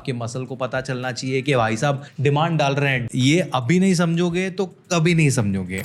आपके मसल को पता चलना चाहिए कि भाई साहब डिमांड डाल रहे हैं। ये अभी नहीं समझोगे तो कभी नहीं समझोगे।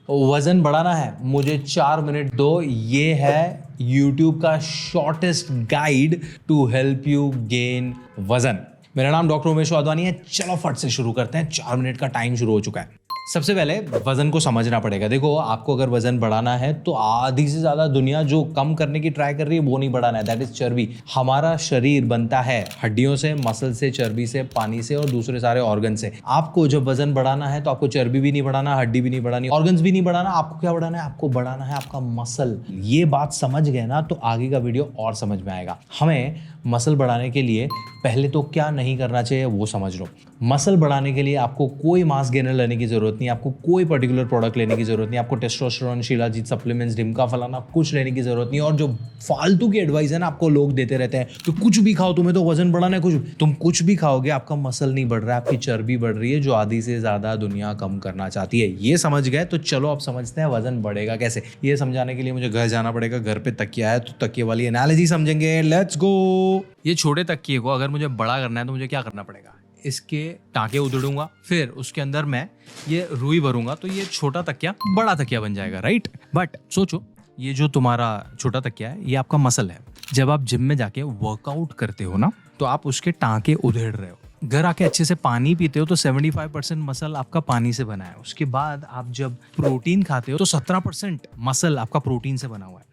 वजन बढ़ाना है, मुझे 4 मिनट दो। ये है YouTube का shortest guide to help you gain वजन। मेरा नाम डॉक्टर उमेश वाधवानी है। चलो फट से शुरू करते हैं, 4 मिनट का टाइम शुरू हो चुका है। सबसे पहले वजन को समझना पड़ेगा। देखो, आपको अगर वजन बढ़ाना है तो आधी से ज्यादा दुनिया जो कम करने की ट्राई कर रही है वो नहीं बढ़ाना है, दैट इज चर्बी। हमारा शरीर बनता है हड्डियों से, मसल से, चर्बी से, पानी से और दूसरे सारे ऑर्गन से। आपको जब वजन बढ़ाना है तो आपको चर्बी भी नहीं बढ़ाना, हड्डी भी नहीं बढ़ानी, ऑर्गन्स भी नहीं बढ़ाना। आपको क्या बढ़ाना है? आपको बढ़ाना है आपका मसल। ये बात समझ गए ना तो आगे का वीडियो और समझ में आएगा। हमें मसल बढ़ाने के लिए पहले तो क्या नहीं करना चाहिए वो समझ लो। मसल बढ़ाने के लिए आपको कोई मास गेनर लेने की जरूरत नहीं, आपको कोई पर्टिकुलर प्रोडक्ट लेने की जरूरत नहीं, आपको टेस्टोस्टेरोन, शिलाजीत सप्लीमेंट्स, डिम्का फलाना कुछ लेने की जरूरत नहीं। और जो फालतू की एडवाइस है ना आपको लोग देते रहते हैं कि कुछ भी खाओ, तुम्हें तो वजन बढ़ाना है, तुम कुछ भी खाओगे आपका मसल नहीं बढ़ रहा है, आपकी चर्बी बढ़ रही है, जो आधी से ज्यादा दुनिया कम करना चाहती है। ये समझ गए तो चलो अब समझते हैं वजन बढ़ेगा कैसे। ये समझाने के लिए मुझे घर जाना पड़ेगा। घर पे तकिया है तो तकिए वाली एनालॉजी समझेंगे। Let's go. ये छोटे तकिए को अगर मुझे बड़ा करना है तो मुझे क्या करना पड़ेगा? इसके टाँके उधेड़ूंगा, फिर उसके अंदर मैं ये रुई भरूंगा तो ये छोटा तकिया बड़ा तकिया बन जाएगा, राइट? बट सोचो, ये जो तुम्हारा छोटा तकिया है ये आपका मसल है। जब आप जिम में जाके वर्कआउट करते हो ना तो आप उसके टाँके उधेड़ रहे हो। घर आके अच्छे से पानी पीते हो तो 75% मसल आपका पानी से बना है। उसके बाद आप जब प्रोटीन खाते हो तो 17% मसल आपका प्रोटीन से बना हुआ है।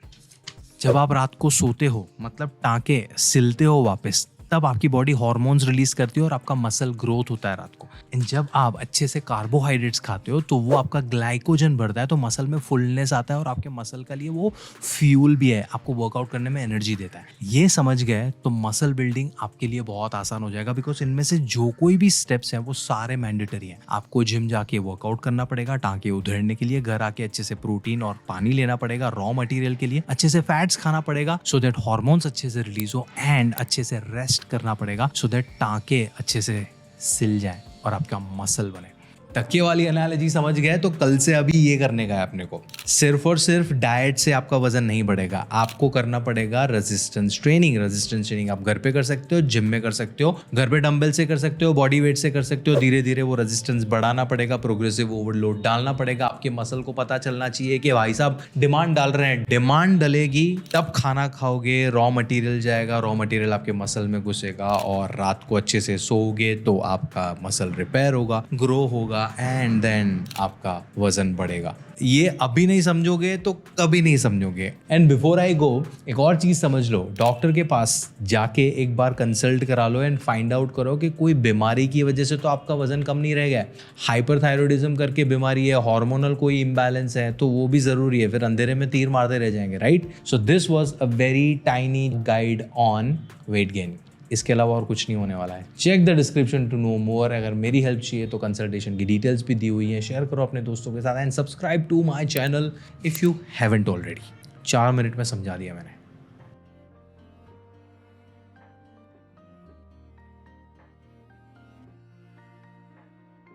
जब आप रात को सोते हो, मतलब टाँके सिलते हो वापस, तब आपकी बॉडी हार्मोन्स रिलीज करती है और आपका मसल ग्रोथ होता है रात को। एंड जब आप अच्छे से कार्बोहाइड्रेट्स खाते हो तो वो आपका ग्लाइकोजन बढ़ता है, तो मसल में फुलनेस आता है और आपके मसल के लिए वो फ्यूल भी है, आपको वर्कआउट करने में एनर्जी देता है। ये समझ गए तो मसल बिल्डिंग आपके लिए बहुत आसान हो जाएगा, बिकॉज इनमें से जो कोई भी स्टेप्स हैं वो सारे मैंडेटरी हैं। आपको जिम जाके वर्कआउट करना पड़ेगा टाँके उधेड़ने के लिए, घर आके अच्छे से प्रोटीन और पानी लेना पड़ेगा रॉ मटेरियल के लिए, अच्छे से फैट्स खाना पड़ेगा सो दैट हार्मोन्स अच्छे से रिलीज हो, एंड अच्छे से रेस्ट करना पड़ेगा सो दैट टाँके अच्छे से सिल जाए और आपका मसल बने। तकिए वाली एनालॉजी समझ गए तो कल से अभी ये करने का है अपने को। सिर्फ और सिर्फ डाइट से आपका वजन नहीं बढ़ेगा, आपको करना पड़ेगा रेजिस्टेंस ट्रेनिंग। रेजिस्टेंस ट्रेनिंग आप घर पे कर सकते हो, जिम में कर सकते हो, घर पे डंबल से कर सकते हो, बॉडी वेट से कर सकते हो। धीरे धीरे वो रेजिस्टेंस बढ़ाना पड़ेगा, प्रोग्रेसिव ओवरलोड डालना पड़ेगा। आपके मसल को पता चलना चाहिए कि भाई साहब डिमांड डाल रहे हैं। डिमांड डलेगी तब खाना खाओगे, रॉ मटेरियल जाएगा, रॉ मटेरियल आपके मसल में घुसेगा और रात को अच्छे से सोओगे तो आपका मसल रिपेयर होगा, ग्रो होगा एंड देन आपका वजन बढ़ेगा। ये अभी नहीं समझोगे तो कभी नहीं समझोगे। एंड बिफोर आई गो, एक और चीज समझ लो, डॉक्टर के पास जाके एक बार कंसल्ट करा लो एंड फाइंड आउट करो कि कोई बीमारी की वजह से तो आपका वजन कम नहीं रह गया। हाइपरथायरॉयडिज्म करके बीमारी है, हार्मोनल कोई इम्बैलेंस है तो वो भी जरूरी है, फिर अंधेरे में तीर मारते रह जाएंगे, right? So this was a very tiny guide on weight gain. इसके अलावा और कुछ नहीं होने वाला है। Check the description to know more. अगर मेरी हेल्प चाहिए तो कंसल्टेशन की डिटेल्स भी दी हुई है, शेयर करो अपने दोस्तों के साथ and subscribe to my channel if you haven't already. 4 मिनट में समझा दिया मैंने।